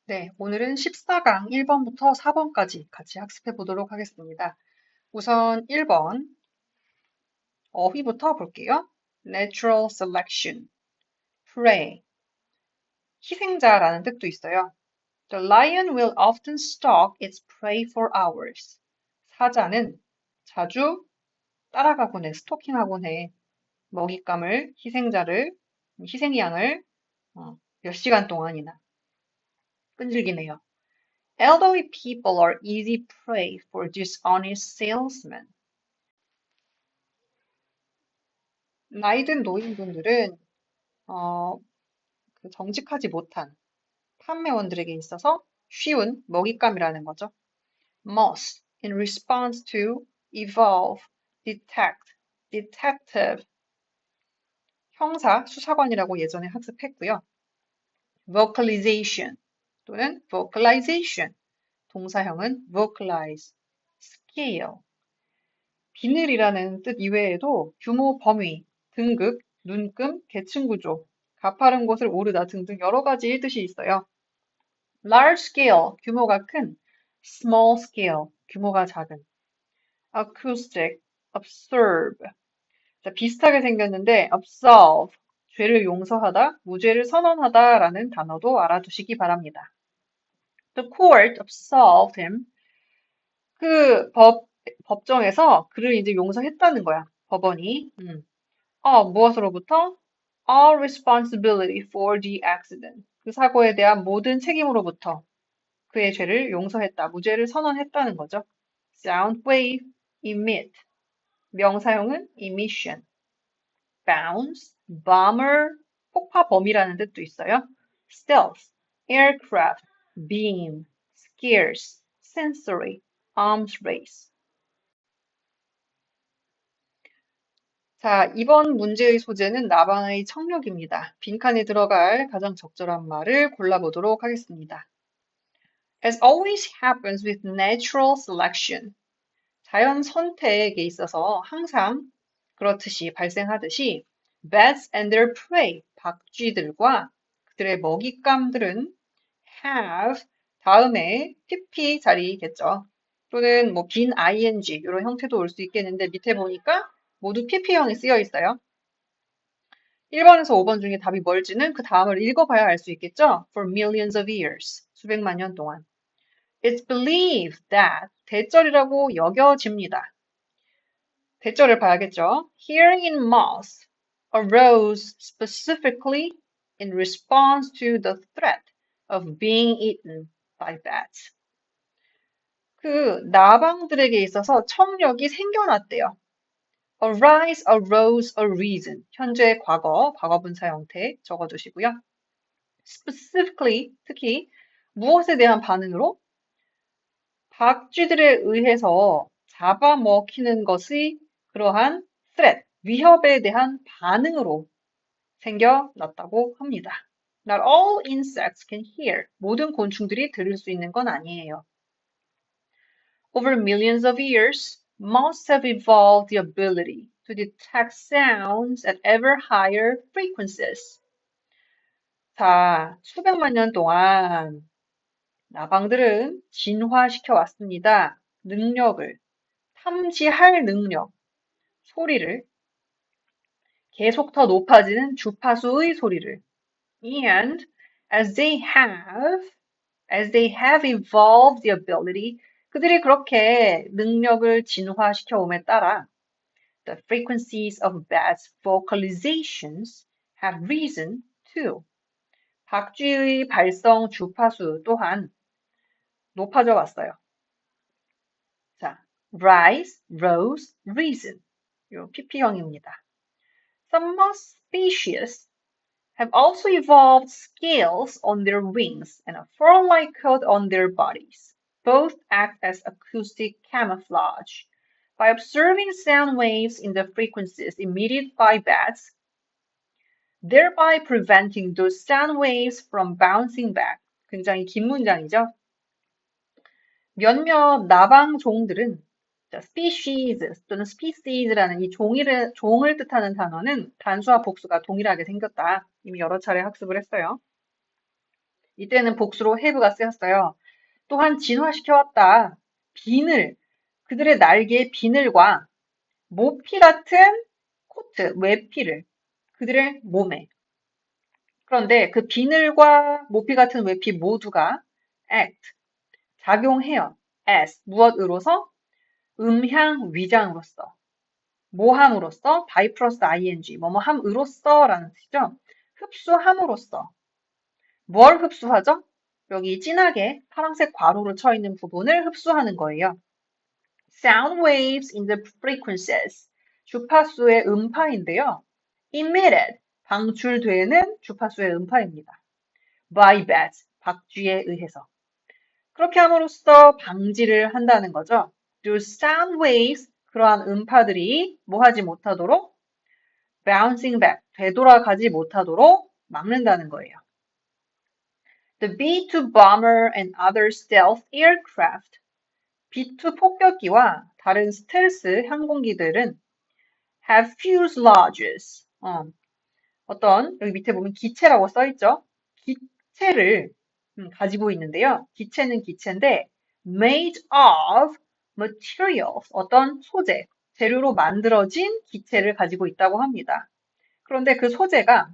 네, 오늘은 14강 1번부터 4번까지 같이 학습해 보도록 하겠습니다. 우선 1번 어휘부터 볼게요. Natural selection, prey, 희생자라는 뜻도 있어요. The lion will often stalk its prey for hours. 사자는 자주 따라가곤 해, 스토킹하곤 해. 먹잇감을, 희생양을 몇 시간 동안이나 끈질긴 해요. Elderly people are easy prey for dishonest salesmen. 나이 든 노인분들은 어, 정직하지 못한 판매원들에게 있어서 쉬운 먹잇감이라는 거죠. Must, in response to, evolve, detect, detective, 형사, 수사관이라고 예전에 학습했고요. vocalization 또는 vocalization, 동사형은 vocalize, scale, 비늘이라는 뜻 이외에도 규모, 범위, 등급, 눈금, 계층 구조, 가파른 곳을 오르다 등등 여러 가지 뜻이 있어요. large scale, 규모가 큰, small scale, 규모가 작은, acoustic, observe. 자, 비슷하게 생겼는데 absolve, 죄를 용서하다, 무죄를 선언하다라는 단어도 알아두시기 바랍니다. The court absolved him. 그 법정에서 그를 이제 용서했다는 거야. 법원이. 무엇으로부터? All responsibility for the accident. 그 사고에 대한 모든 책임으로부터 그의 죄를 용서했다, 무죄를 선언했다는 거죠. Sound wave, emit. 명사형은 emission. Bounce, bomber, 폭파범이라는 뜻도 있어요. Stealth, aircraft, beam, scarce, sensory, arms race. 자, 이번 문제의 소재는 나방의 청력입니다. 빈칸에 들어갈 가장 적절한 말을 골라보도록 하겠습니다. As always happens with natural selection. 자연 선택에 있어서 항상 그렇듯이 발생하듯이 bats and their prey, 박쥐들과 그들의 먹잇감들은 have 다음에 pp 자리겠죠. 또는 뭐 빈 ing 이런 형태도 올 수 있겠는데 밑에 보니까 모두 pp형이 쓰여 있어요. 1번에서 5번 중에 답이 뭘지는 그 다음을 읽어봐야 알 수 있겠죠? For millions of years. 수백만 년 동안. It's believed that 대절이라고 여겨집니다. 대절을 봐야겠죠? Hearing in moths arose specifically in response to the threat of being eaten by bats. 그 나방들에게 있어서 청력이 생겨났대요. arise, arose, arisen. 현재 과거, 과거분사 형태 적어두시고요. specifically, 특히 무엇에 대한 반응으로? 박쥐들에 의해서 잡아먹히는 것의 그러한 threat, 위협에 대한 반응으로 생겨났다고 합니다. Not all insects can hear. 모든 곤충들이 들을 수 있는 건 아니에요. Over millions of years, moths have evolved the ability to detect sounds at ever higher frequencies. 자, 수백만 년 동안 나방들은 진화시켜 왔습니다. 능력을, 탐지할 능력, 소리를, 계속 더 높아지는 주파수의 소리를. And as they have evolved the ability, 그들이 그렇게 능력을 진화시켜 옴에 따라 the frequencies of bats' vocalizations have risen too. 박쥐의 발성 주파수 또한 높아져 왔어요. 자, rise, rose, risen. 요 PP형입니다. Some moth species have also evolved scales on their wings and a fur-like coat on their bodies. Both act as acoustic camouflage. By observing sound waves in the frequencies emitted by bats, thereby preventing those sound waves from bouncing back. 굉장히 긴 문장이죠. 몇몇 나방 종들은 species 또는 species라는 이 종을 뜻하는 단어는 단수와 복수가 동일하게 생겼다. 이미 여러 차례 학습을 했어요. 이때는 복수로 have가 쓰였어요. 또한 진화시켜왔다. 비늘, 그들의 날개의 비늘과 모피 같은 코트, 외피를 그들의 몸에. 그런데 그 비늘과 모피 같은 외피 모두가 act, 작용해요. as, 무엇으로서? 음향 위장으로서. 모함으로써, by 플러스 ing, 뭐뭐함으로써라는 뜻이죠. 흡수함으로써. 뭘 흡수하죠? 여기 진하게 파란색 괄호로 쳐 있는 부분을 흡수하는 거예요. Sound waves in the frequencies. 주파수의 음파인데요. Emitted. 방출되는 주파수의 음파입니다. By bats. 박쥐에 의해서. 그렇게 함으로써 방지를 한다는 거죠. Those sound waves. 그러한 음파들이 뭐 하지 못하도록 bouncing back. 되돌아가지 못하도록 막는다는 거예요. The B-2 bomber and other stealth aircraft. B-2 폭격기와 다른 스텔스 항공기들은 have fuselages. 어떤 여기 밑에 보면 기체라고 써 있죠. 기체를 가지고 있는데요. 기체는 기체인데 made of materials. 어떤 소재, 재료로 만들어진 기체를 가지고 있다고 합니다. 그런데 그 소재가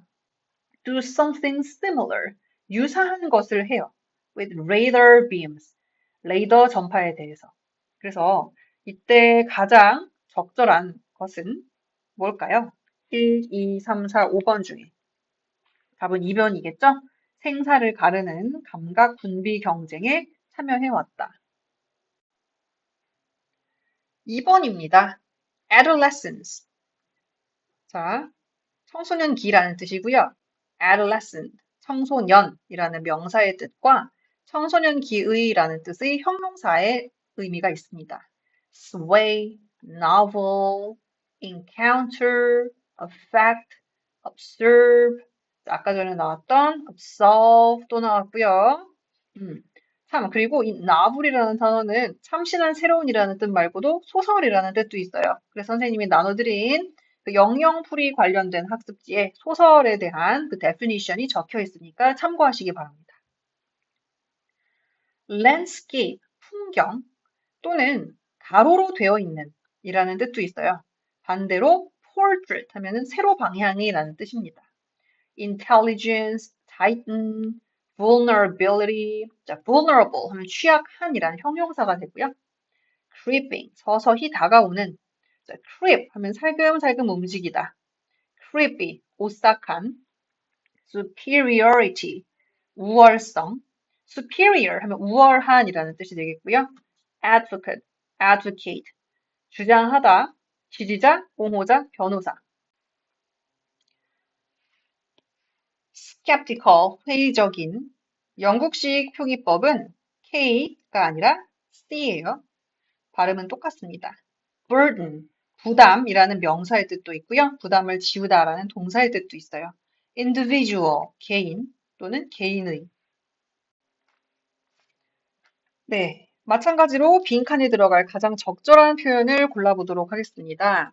do something similar. 유사한 것을 해요. with radar beams. 레이더 전파에 대해서. 그래서 이때 가장 적절한 것은 뭘까요? 1, 2, 3, 4, 5번 중에. 답은 2번이겠죠? 생사를 가르는 감각 분비 경쟁에 참여해왔다. 2번입니다. adolescence. 자, 청소년기라는 뜻이고요. adolescent, 청소년이라는 명사의 뜻과 청소년기의라는 뜻의 형용사의 의미가 있습니다. sway, novel, encounter, affect, observe, 아까 전에 나왔던 absolve 또 나왔고요. 참, 그리고 이 novel이라는 단어는 참신한 새로운이라는 뜻 말고도 소설이라는 뜻도 있어요. 그래서 선생님이 나눠드린 그 영영풀이 관련된 학습지에 소설에 대한 그 definition이 적혀 있으니까 참고하시기 바랍니다. landscape, 풍경 또는 가로로 되어 있는 이라는 뜻도 있어요. 반대로 portrait 하면은 세로 방향이라는 뜻입니다. intelligence, tighten, vulnerability, 자, vulnerable 하면 취약한이라는 형용사가 되고요. creeping, 서서히 다가오는, 자, creep 하면 살금살금 움직이다. creepy, 오싹한, superiority, 우월성, superior 하면 우월한이라는 뜻이 되겠고요. advocate, advocate, 주장하다, 지지자, 옹호자, 변호사. skeptical, 회의적인. 영국식 표기법은 K가 아니라 C예요. 발음은 똑같습니다. burden, 부담이라는 명사의 뜻도 있고요. 부담을 지우다라는 동사의 뜻도 있어요. individual, 개인 또는 개인의. 네, 마찬가지로 빈칸에 들어갈 가장 적절한 표현을 골라보도록 하겠습니다.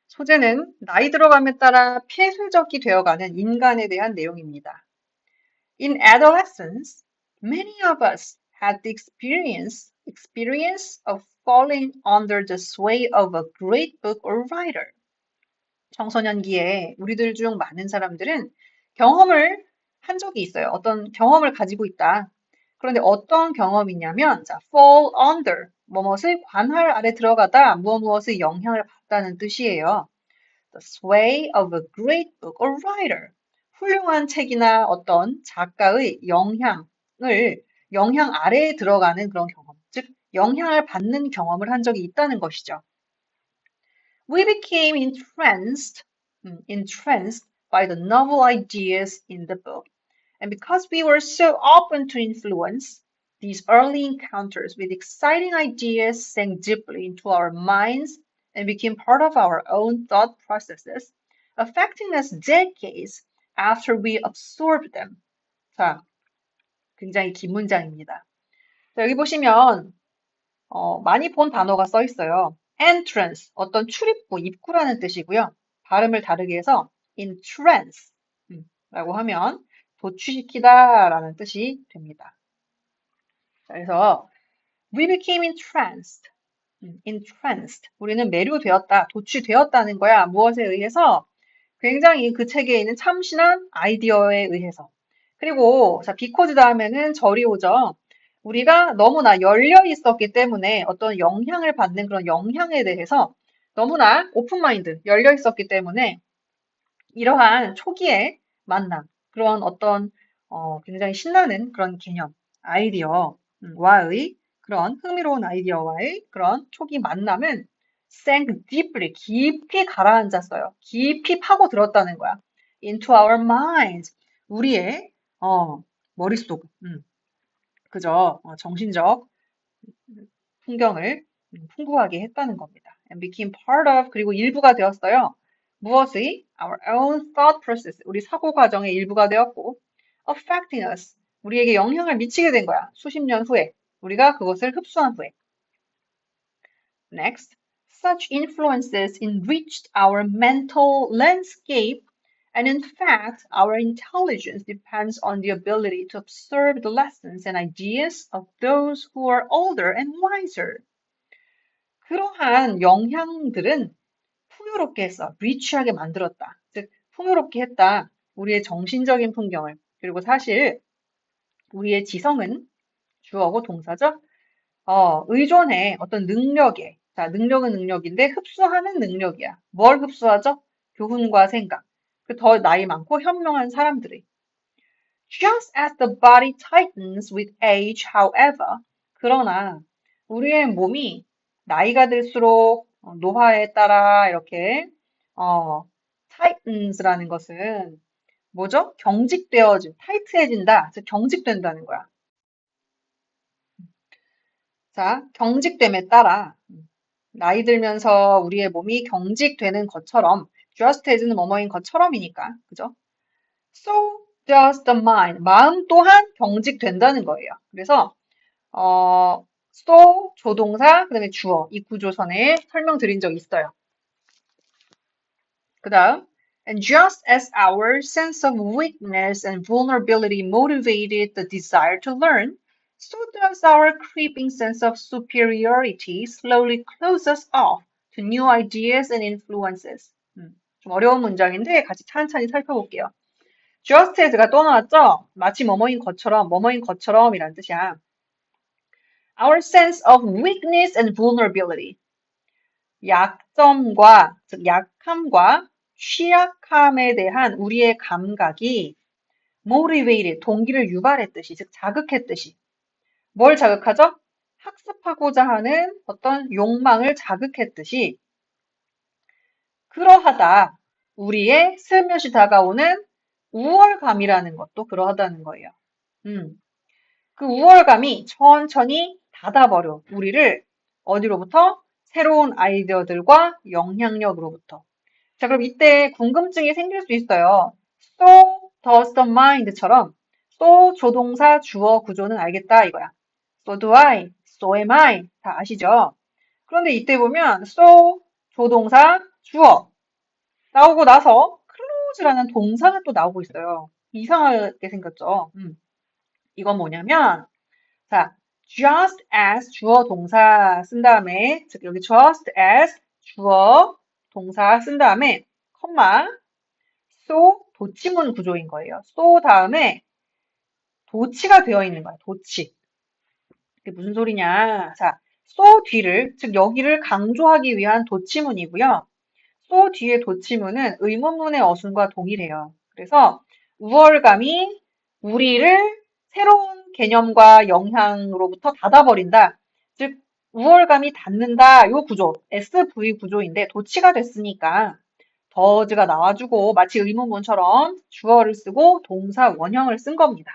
소재는 나이 들어감에 따라 폐쇄적이 되어가는 인간에 대한 내용입니다. In adolescence, many of us had the experience of falling under the sway of a great book or writer. 청소년기에 우리들 중 많은 사람들은 경험을 한 적이 있어요. 어떤 경험을 가지고 있다. 그런데 어떤 경험이냐면, 자, fall under, 무엇의 관할 아래 들어가다, 무엇의 영향을 받다는 뜻이에요. The sway of a great book or writer. 훌륭한 책이나 어떤 작가의 영향 아래에 들어가는 그런 경험, 즉, 영향을 받는 경험을 한 적이 있다는 것이죠. We became entranced by the novel ideas in the book. And because we were so open to influence, these early encounters with exciting ideas sank deeply into our minds and became part of our own thought processes, affecting us decades after we absorbed them. 자, 굉장히 긴 문장입니다. 자, 여기 보시면 많이 본 단어가 써 있어요. entrance, 어떤 출입구, 입구라는 뜻이고요. 발음을 다르게 해서 entrance 라고 하면 도취시키다라는 뜻이 됩니다. 자, 그래서 we became entranced. entranced. 우리는 매료되었다, 도취되었다는 거야. 무엇에 의해서? 굉장히 그 책에 있는 참신한 아이디어에 의해서. 그리고 자, because 다음에는 절이 오죠. 우리가 너무나 열려 있었기 때문에 어떤 영향을 받는 그런 영향에 대해서 너무나 오픈마인드, 열려 있었기 때문에 이러한 초기의 만남, 그런 어떤 굉장히 신나는 그런 개념, 아이디어와의 그런 흥미로운 아이디어와의 그런 초기 만남은 sank deeply, 깊이 가라앉았어요. 깊이 파고들었다는 거야. into our minds, 우리의 머릿속, 그죠? 정신적 풍경을 풍부하게 했다는 겁니다. and became part of, 그리고 일부가 되었어요. 무엇의? our own thought process, 우리 사고 과정의 일부가 되었고 affecting us, 우리에게 영향을 미치게 된 거야. 수십 년 후에 우리가 그것을 흡수한 후에. Next, such influences enriched our mental landscape, and in fact, our intelligence depends on the ability to observe the lessons and ideas of those who are older and wiser. 그러한 영향들은 풍요롭게 했어. 리치하게 만들었다. 즉, 풍요롭게 했다. 우리의 정신적인 풍경을. 그리고 사실 우리의 지성은 주어고 동사죠. 의존해 어떤 능력에. 자, 능력은 능력인데 흡수하는 능력이야. 뭘 흡수하죠? 교훈과 생각. 그 더 나이 많고 현명한 사람들이. Just as the body tightens with age, however, 그러나 우리의 몸이 나이가 들수록 노화에 따라 이렇게 tightens라는 것은 뭐죠? 경직되어진, 타이트해진다, 즉 경직된다는 거야. 자, 경직됨에 따라 나이 들면서 우리의 몸이 경직되는 것처럼 just as는 뭐뭐인 것처럼이니까, 그죠? So does the mind. 마음 또한 경직된다는 거예요. 그래서 so 조동사, 그다음에 주어 이 구조선에 설명드린 적 있어요. 그다음 and just as our sense of weakness and vulnerability motivated the desire to learn, so does our creeping sense of superiority slowly close us off to new ideas and influences. 좀 어려운 문장인데 같이 찬찬히 살펴볼게요. just as가 또 나왔죠? 마치 뭐뭐인 것처럼이란 뜻이야. Our sense of weakness and vulnerability. 약점과, 즉 약함과 취약함에 대한 우리의 감각이 motivated, 동기를 유발했듯이, 즉 자극했듯이. 뭘 자극하죠? 학습하고자 하는 어떤 욕망을 자극했듯이 그러하다. 우리의 슬며시 다가오는 우월감이라는 것도 그러하다는 거예요. 그 우월감이 천천히 닫아버려. 우리를 어디로부터? 새로운 아이디어들과 영향력으로부터. 자, 그럼 이때 궁금증이 생길 수 있어요. So does the mind처럼 so 조동사 주어 구조는 알겠다 이거야. So do I, so am I 다 아시죠? 그런데 이때 보면 so 조동사 주어 나오고 나서 close라는 동사가 또 나오고 있어요. 이상하게 생겼죠. 이건 뭐냐면 자, just as 주어 동사 쓴 다음에 즉 여기 just as 주어 동사 쓴 다음에 컴마 so 도치문 구조인 거예요. so 다음에 도치가 되어 있는 거야. 도치. 이게 무슨 소리냐? 자, so 뒤를 즉 여기를 강조하기 위한 도치문이고요. so 뒤에 도치문은 의문문의 어순과 동일해요. 그래서 우월감이 우리를 새로운 개념과 영향으로부터 닫아버린다. 즉 우월감이 닫는다. 요 구조, SV 구조인데 도치가 됐으니까 더즈가 나와주고 마치 의문문처럼 주어를 쓰고 동사 원형을 쓴 겁니다.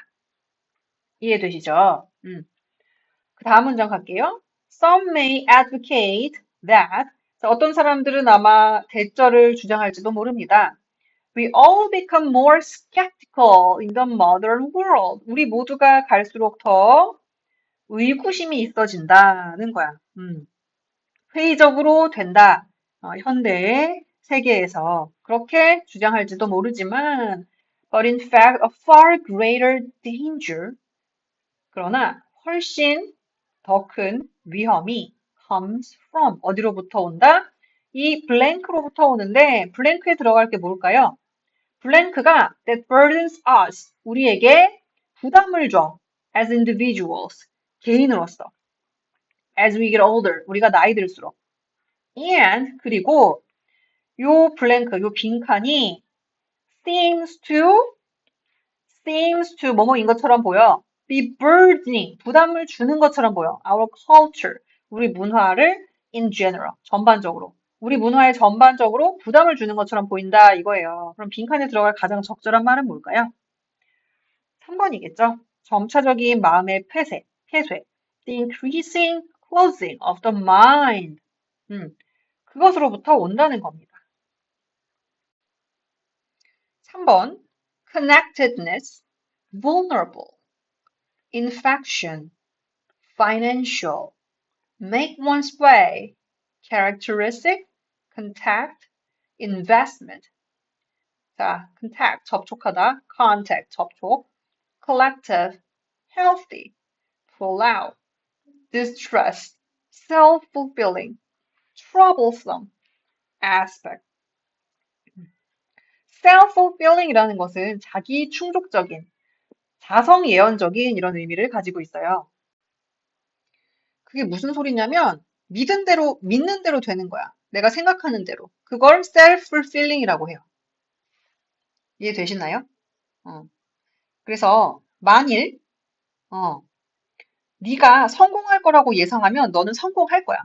이해되시죠? 그 다음 문장 갈게요. Some may advocate that. 자, 어떤 사람들은 아마 대절을 주장할지도 모릅니다. We all become more skeptical in the modern world. 우리 모두가 갈수록 더 의구심이 있어진다는 거야. 회의적으로 된다. 현대의 세계에서 그렇게 주장할지도 모르지만 but in fact a far greater danger. 그러나 훨씬 더 큰 위험이 comes from 어디로부터 온다? 이 블랭크로부터 오는데 블랭크에 들어갈 게 뭘까요? 블랭크가 that burdens us 우리에게 부담을 줘 as individuals 개인으로서 as we get older 우리가 나이 들수록 and 그리고 요 블랭크 요 빈칸이 seems to 뭐뭐인 것처럼 보여. be burdening, 부담을 주는 것처럼 보여. our culture, 우리 문화를 in general, 전반적으로. 우리 문화에 전반적으로 부담을 주는 것처럼 보인다 이거예요. 그럼 빈칸에 들어갈 가장 적절한 말은 뭘까요? 3번이겠죠. 점차적인 마음의 폐쇄. The increasing closing of the mind. 그것으로부터 온다는 겁니다. 3번, connectedness, vulnerable, infection, financial, make one's way, characteristic, contact, investment. 자, contact, 접촉하다, contact, 접촉, collective, healthy, pull out, distress, self-fulfilling, troublesome, aspect. self-fulfilling이라는 것은 자기 충족적인, 자성 예언적인 이런 의미를 가지고 있어요. 그게 무슨 소리냐면 믿는 대로 되는 거야. 내가 생각하는 대로. 그걸 self-fulfilling이라고 해요. 이해되시나요? 그래서 만일 네가 성공할 거라고 예상하면 너는 성공할 거야.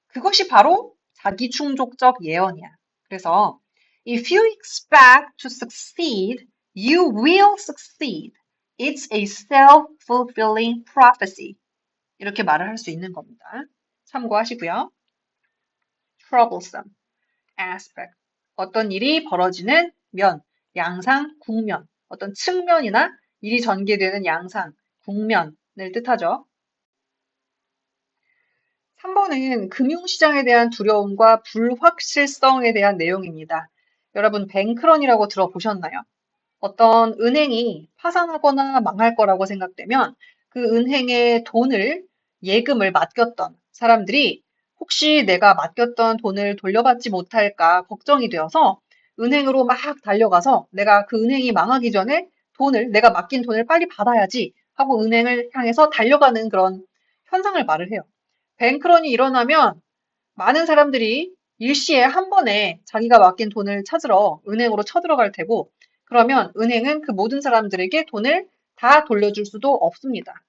그것이 바로 자기 충족적 예언이야. 그래서 if you expect to succeed, you will succeed. It's a self-fulfilling prophecy. 이렇게 말을 할 수 있는 겁니다. 참고하시고요. troublesome aspect. 어떤 일이 벌어지는 면, 양상, 국면. 어떤 측면이나 일이 전개되는 양상, 국면을 뜻하죠. 3번은 금융시장에 대한 두려움과 불확실성에 대한 내용입니다. 여러분, 뱅크런이라고 들어보셨나요? 어떤 은행이 파산하거나 망할 거라고 생각되면 그 은행에 돈을, 예금을 맡겼던 사람들이 혹시 내가 맡겼던 돈을 돌려받지 못할까 걱정이 되어서 은행으로 막 달려가서 내가 그 은행이 망하기 전에 내가 맡긴 돈을 빨리 받아야지 하고 은행을 향해서 달려가는 그런 현상을 말을 해요. 뱅크런이 일어나면 많은 사람들이 일시에 한 번에 자기가 맡긴 돈을 찾으러 은행으로 쳐들어갈 테고, 그러면 은행은 그 모든 사람들에게 돈을 다 돌려줄 수도 없습니다.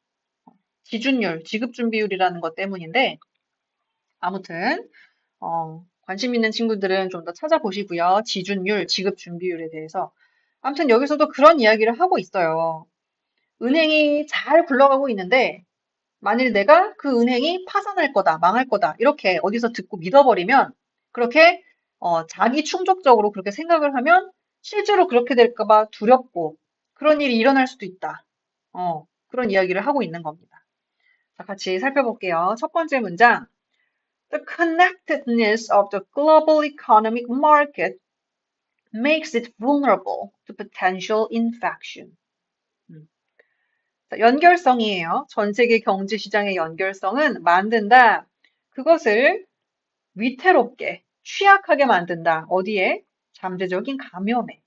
지준율, 지급준비율이라는 것 때문인데, 아무튼, 관심 있는 친구들은 좀 더 찾아보시고요. 지준율, 지급준비율에 대해서. 아무튼 여기서도 그런 이야기를 하고 있어요. 은행이 잘 굴러가고 있는데, 만일 내가 그 은행이 파산할 거다, 망할 거다, 이렇게 어디서 듣고 믿어버리면, 그렇게, 자기 충족적으로 그렇게 생각을 하면, 실제로 그렇게 될까 봐 두렵고, 그런 일이 일어날 수도 있다. 그런 이야기를 하고 있는 겁니다. 자, 같이 살펴볼게요. 첫 번째 문장. The connectedness of the global economic market makes it vulnerable to potential infection. 연결성이에요. 전 세계 경제 시장의 연결성은 만든다. 그것을 위태롭게, 취약하게 만든다. 어디에? 잠재적인 감염에.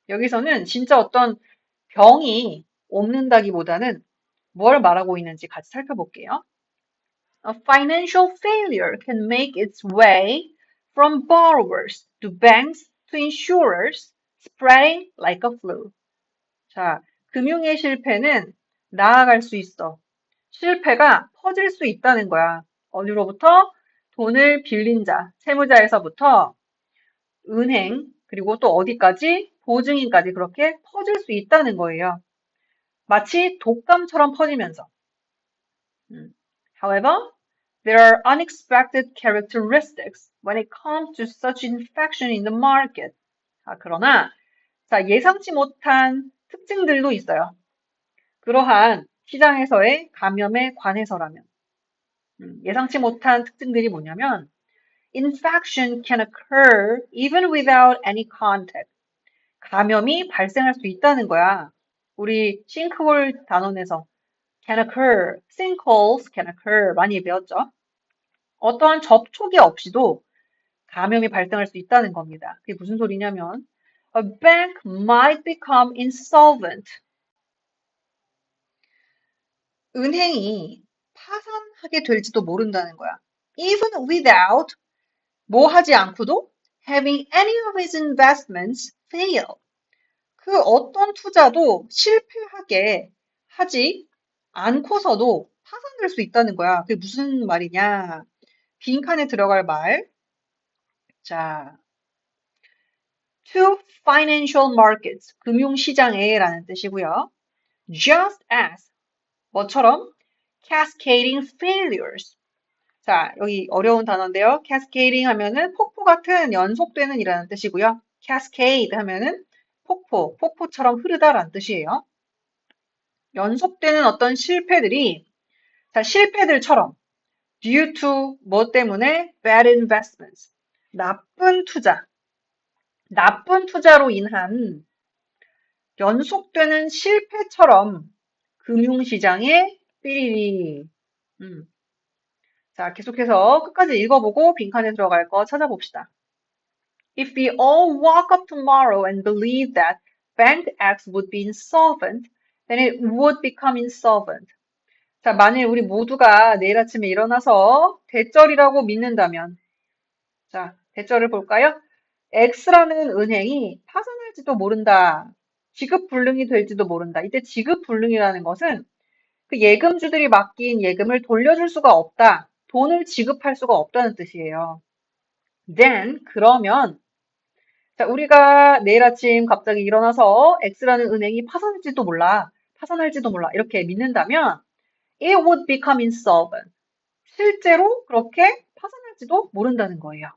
여기서는 진짜 어떤 병이 옮는다기보다는 뭘 말하고 있는지 같이 살펴볼게요. A financial failure can make its way from borrowers to banks to insurers, spreading like a flu. 자, 금융의 실패는 나아갈 수 있어. 실패가 퍼질 수 있다는 거야. 어디로부터? 돈을 빌린 자, 채무자에서부터 은행, 그리고 또 어디까지? 보증인까지 그렇게 퍼질 수 있다는 거예요. 마치 독감처럼 퍼지면서. However, there are unexpected characteristics when it comes to such infection in the market. 그러나 자, 예상치 못한 특징들도 있어요. 그러한 시장에서의 감염에 관해서라면 예상치 못한 특징들이 뭐냐면 infection can occur even without any contact. 감염이 발생할 수 있다는 거야. 우리 싱크홀 단원에서 can occur, sinkholes can occur 많이 배웠죠? 어떠한 접촉이 없이도 감염이 발생할 수 있다는 겁니다. 그게 무슨 소리냐면 a bank might become insolvent. 은행이 파산하게 될지도 모른다는 거야. Even without 뭐 하지 않고도 having any of its investments fail. 그 어떤 투자도 실패하게 하지 않고서도 파산될 수 있다는 거야. 그게 무슨 말이냐? 빈칸에 들어갈 말. 자, to financial markets, 금융시장에라는 뜻이고요. Just as, 뭐처럼? cascading failures. 자, 여기 어려운 단어인데요. cascading 하면은 폭포 같은 연속되는 이라는 뜻이고요. cascade 하면은 폭포처럼 흐르다라는 뜻이에요. 연속되는 어떤 실패들이, 자, 실패들처럼 due to 뭐 때문에 bad investments, 나쁜 투자로 인한 연속되는 실패처럼 금융시장에 삐리리. 자, 계속해서 끝까지 읽어보고 빈칸에 들어갈 거 찾아봅시다. If we all woke up tomorrow and believed that Bank X would be insolvent, then it would become insolvent. 자, 만일 우리 모두가 내일 아침에 일어나서 대절이라고 믿는다면, 자, 대절을 볼까요? X라는 은행이 파산할지도 모른다. 지급불능이 될지도 모른다. 이때 지급불능이라는 것은 그 예금주들이 맡긴 예금을 돌려줄 수가 없다. 돈을 지급할 수가 없다는 뜻이에요. Then, 그러면, 자, 우리가 내일 아침 갑자기 일어나서 X라는 은행이 파산할지도 몰라. 이렇게 믿는다면, it would become insolvent. 실제로 그렇게 파산할지도 모른다는 거예요.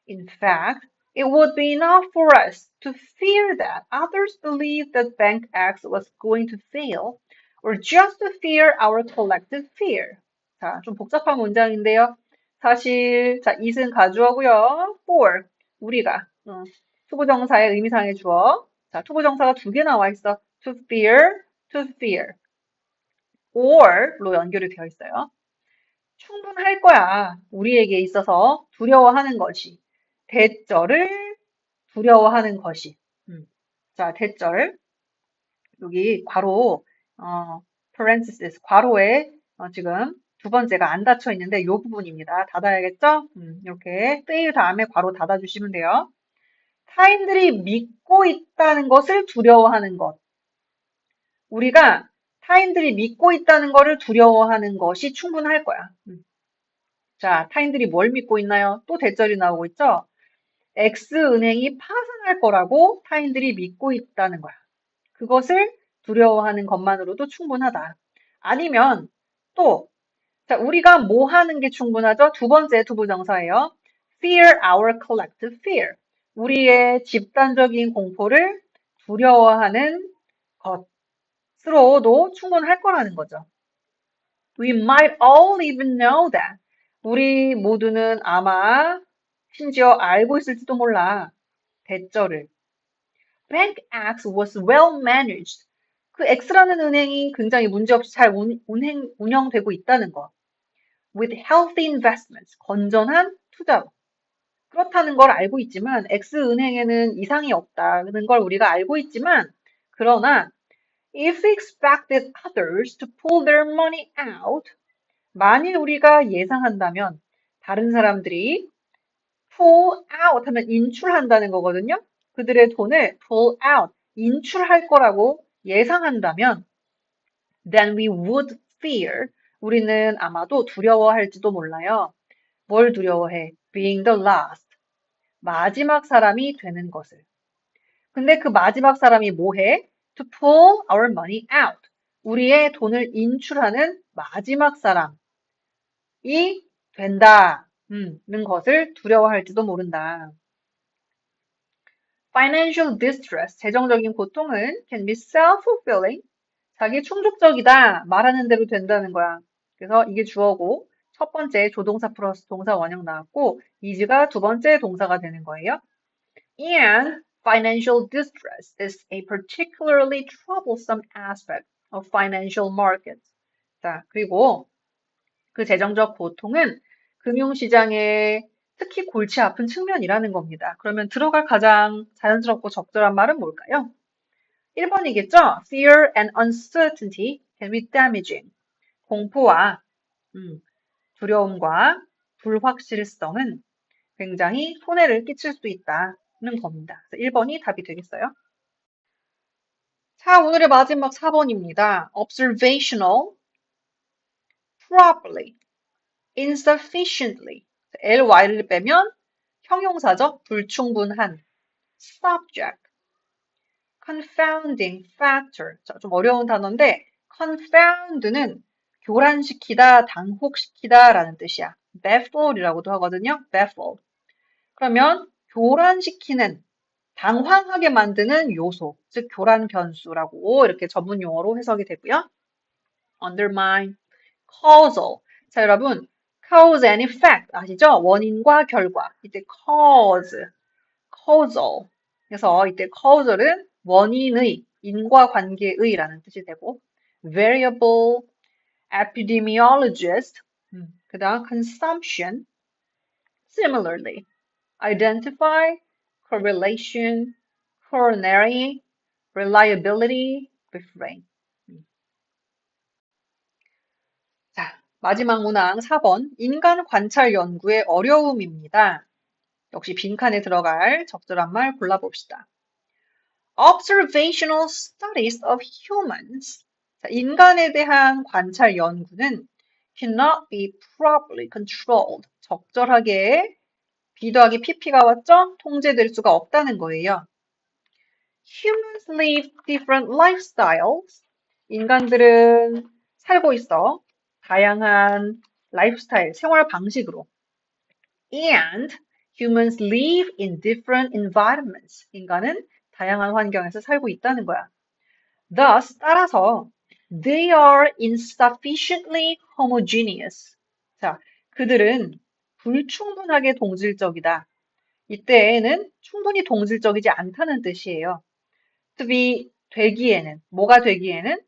In fact, it would be enough for us to fear that others believe that Bank X was going to fail, or just to fear our collective fear. 자, 좀 복잡한 문장인데요. 사실, 자, it은 가주어고요. for, 우리가, 투부정사의 의미상의 주어. 자, 투부정사가 두 개 나와 있어. to fear, or로 연결이 되어 있어요. 충분할 거야. 우리에게 있어서 두려워하는 것이. 대절을 두려워하는 것이. 자, 대절. 여기 괄호, parenthesis, 괄호에 지금 두 번째가 안 닫혀 있는데 이 부분입니다. 닫아야겠죠? 이렇게 fail 다음에 괄호 닫아주시면 돼요. 타인들이 믿고 있다는 것을 두려워하는 것. 우리가 타인들이 믿고 있다는 것을 두려워하는 것이 충분할 거야. 자, 타인들이 뭘 믿고 있나요? 또 대절이 나오고 있죠? X은행이 파산할 거라고 타인들이 믿고 있다는 거야. 그것을 두려워하는 것만으로도 충분하다. 아니면 또, 자, 우리가 뭐 하는 게 충분하죠? 두 번째 투부정사예요. fear our collective fear. 우리의 집단적인 공포를 두려워하는 것으로도 충분할 거라는 거죠. We might all even know that. 우리 모두는 아마 심지어 알고 있을지도 몰라. 대절을. Bank X was well managed. 그 X라는 은행이 굉장히 문제없이 잘 운영되고 있다는 거. With healthy investments. 건전한 투자로. 그렇다는 걸 알고 있지만 X은행에는 이상이 없다는 걸 우리가 알고 있지만 그러나 if we expected others to pull their money out, 만일 우리가 예상한다면 다른 사람들이 pull out 하면 인출한다는 거거든요. 그들의 돈을 pull out, 인출할 거라고 예상한다면 then we would fear, 우리는 아마도 두려워할지도 몰라요. 뭘 두려워해? being the last, 마지막 사람이 되는 것을. 근데 그 마지막 사람이 뭐 해? to pull our money out, 우리의 돈을 인출하는 마지막 사람이 된다는 것을 두려워할지도 모른다. Financial distress, 재정적인 고통은 can be self-fulfilling, 자기 충족적이다, 말하는 대로 된다는 거야. 그래서 이게 주어고 첫 번째 조동사 플러스 동사 원형 나왔고 is가 두 번째 동사가 되는 거예요. And Financial distress is a particularly troublesome aspect of financial markets. 자, 그리고 그 재정적 고통은 금융시장의 특히 골치 아픈 측면이라는 겁니다. 그러면 들어갈 가장 자연스럽고 적절한 말은 뭘까요? 1번이겠죠? Fear and uncertainty can be damaging. 공포와 두려움과 불확실성은 굉장히 손해를 끼칠 수 있다는 겁니다. 1번이 답이 되겠어요? 자, 오늘의 마지막 4번입니다. Observational, properly, insufficiently. ly를 빼면 형용사적 불충분한, subject, confounding factor. 자, 좀 어려운 단어인데 confound는 교란시키다, 당혹시키다 라는 뜻이야. baffle이라고도 하거든요. baffle. 그러면 교란시키는, 당황하게 만드는 요소, 즉 교란 변수라고 이렇게 전문 용어로 해석이 되고요. undermine, causal. 자, 여러분, cause and effect 아시죠? 원인과 결과. 이때 cause, causal. 그래서 이때 causal은 원인의, 인과관계의라는 뜻이 되고, variable, epidemiologist, 그다음 consumption, similarly, identify, correlation, coronary, reliability, refrain. 자, 마지막 문항 4번. 인간 관찰 연구의 어려움입니다. 역시 빈칸에 들어갈 적절한 말 골라봅시다. Observational studies of humans. 자, 인간에 대한 관찰 연구는 cannot be properly controlled. 적절하게 비도하기 PP가 왔죠? 통제될 수가 없다는 거예요. Humans live different lifestyles. 인간들은 살고 있어. 다양한 라이프스타일, 생활 방식으로. And humans live in different environments. 인간은 다양한 환경에서 살고 있다는 거야. Thus, 따라서 they are insufficiently homogeneous. 자, 그들은 불충분하게 동질적이다. 이때에는 충분히 동질적이지 않다는 뜻이에요. To be 되기에는, 뭐가 되기에는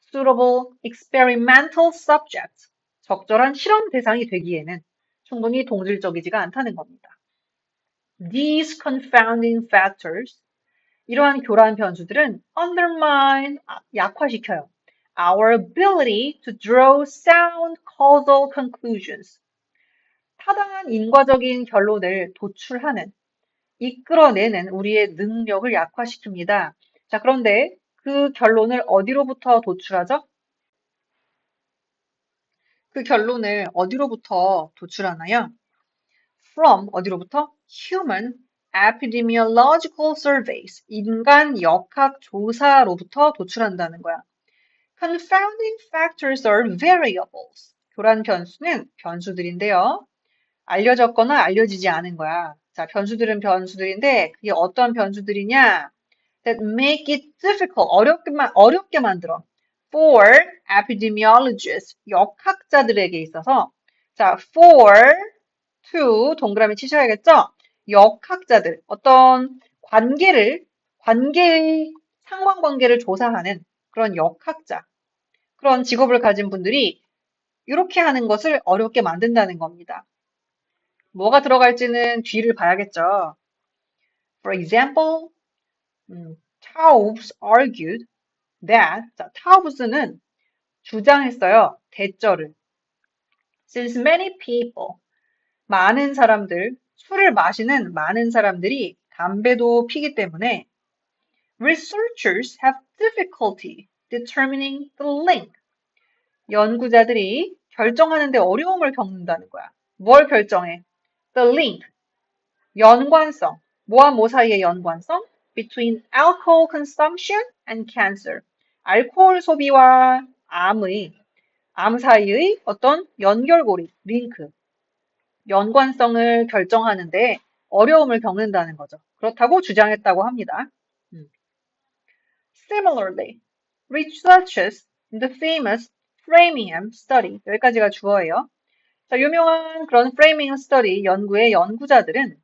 suitable experimental subject, 적절한 실험 대상이 되기에는 충분히 동질적이지가 않다는 겁니다. These confounding factors, 이러한 교란 변수들은 undermine, 약화시켜요. Our ability to draw sound causal conclusions, 타당한 인과적인 결론을 도출하는, 이끌어내는 우리의 능력을 약화시킵니다. 자, 그런데 그 결론을 어디로부터 도출하죠? 그 결론을 어디로부터 도출하나요? From 어디로부터? Human epidemiological surveys. 인간 역학 조사로부터 도출한다는 거야. Confounding factors are variables. 교란 변수는 변수들인데요. 알려졌거나 알려지지 않은 거야. 자, 변수들은 변수들인데 그게 어떤 변수들이냐? That make it difficult. 어렵게 만들어. For epidemiologists. 역학자들에게 있어서. 자, for to 동그라미 치셔야겠죠? 역학자들. 어떤 관계의 상관관계를 조사하는 그런 역학자. 그런 직업을 가진 분들이 이렇게 하는 것을 어렵게 만든다는 겁니다. 뭐가 들어갈지는 뒤를 봐야겠죠. For example, Taubes argued that, 자, 타우브스는 주장했어요. 대절을. Since many people, 많은 사람들, 술을 마시는 많은 사람들이 담배도 피기 때문에 researchers have difficulty determining the link. 연구자들이 결정하는데 어려움을 겪는다는 거야. 뭘 결정해? The link, 연관성. 뭐와 뭐 사이의 연관성? Between alcohol consumption and cancer. 알코올 소비와 암 사이의 어떤 연결고리, 링크, 연관성을 결정하는데 어려움을 겪는다는 거죠. 그렇다고 주장했다고 합니다. Similarly, researchers in the famous Framingham study, 여기까지가 주어예요. 자, 유명한 그런 Framingham study 연구의 연구자들은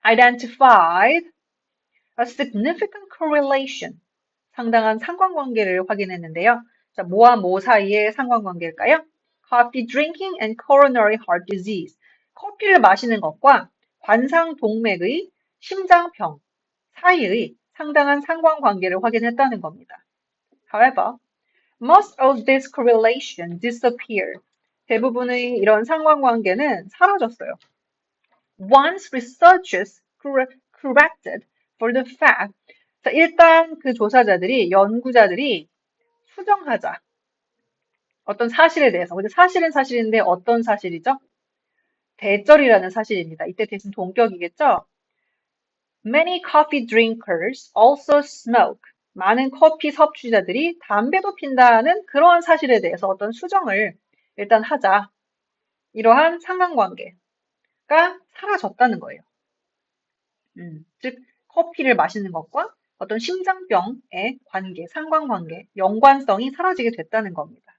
identified A significant correlation. 상당한 상관관계를 확인했는데요. 자, 뭐와 뭐 사이의 상관관계일까요? Coffee drinking and coronary heart disease. 커피를 마시는 것과 관상동맥의 심장병 사이의 상당한 상관관계를 확인했다는 겁니다. However, most of this correlation disappeared. 대부분의 이런 상관관계는 사라졌어요. Once researchers corrected for the fact. 자, 일단 그 조사자들이, 연구자들이 수정하자. 어떤 사실에 대해서. 근데 사실은 사실인데 어떤 사실이죠? 대절이라는 사실입니다. 이때 대신 동격이겠죠? Many coffee drinkers also smoke. 많은 커피 섭취자들이 담배도 핀다는 그러한 사실에 대해서 어떤 수정을 일단 하자. 이러한 상관관계가 사라졌다는 거예요. 즉, 커피를 마시는 것과 어떤 심장병의 관계, 상관관계, 연관성이 사라지게 됐다는 겁니다.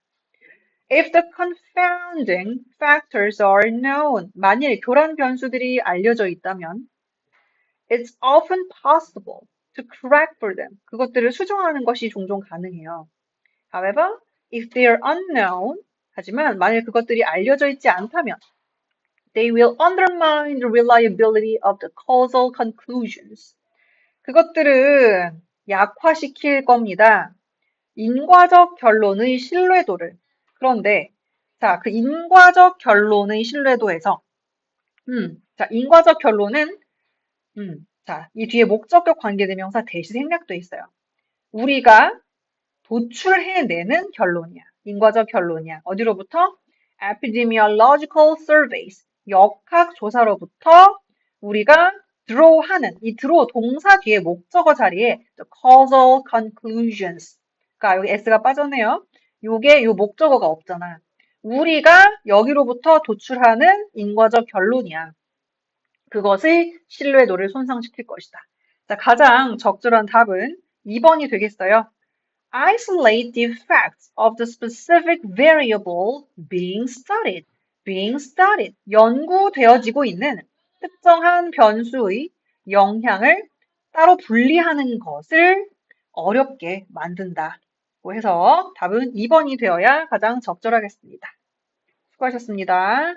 If the confounding factors are known, 만일 교란 변수들이 알려져 있다면, it's often possible to correct for them. 그것들을 수정하는 것이 종종 가능해요. However, if they are unknown, 하지만 만일 그것들이 알려져 있지 않다면, they will undermine the reliability of the causal conclusions. 그것들은 약화시킬 겁니다. 인과적 결론의 신뢰도를. 그런데, 자, 그 인과적 결론의 신뢰도에서, 자, 인과적 결론은, 자, 이 뒤에 목적격 관계대명사 대시 생략돼 있어요. 우리가 도출해내는 결론이야. 인과적 결론이야. 어디로부터? Epidemiological surveys. 역학 조사로부터 우리가 draw하는, 이 draw 동사 뒤에 목적어 자리에 the causal conclusions. 그러니까 여기 s가 빠졌네요. 요게 요 목적어가 없잖아. 우리가 여기로부터 도출하는 인과적 결론이야. 그것의 신뢰도를 손상시킬 것이다. 자, 가장 적절한 답은 2번이 되겠어요. Isolate the effects of the specific variable being studied. being studied. 연구되어지고 있는 특정한 변수의 영향을 따로 분리하는 것을 어렵게 만든다. 해서 답은 2번이 되어야 가장 적절하겠습니다. 수고하셨습니다.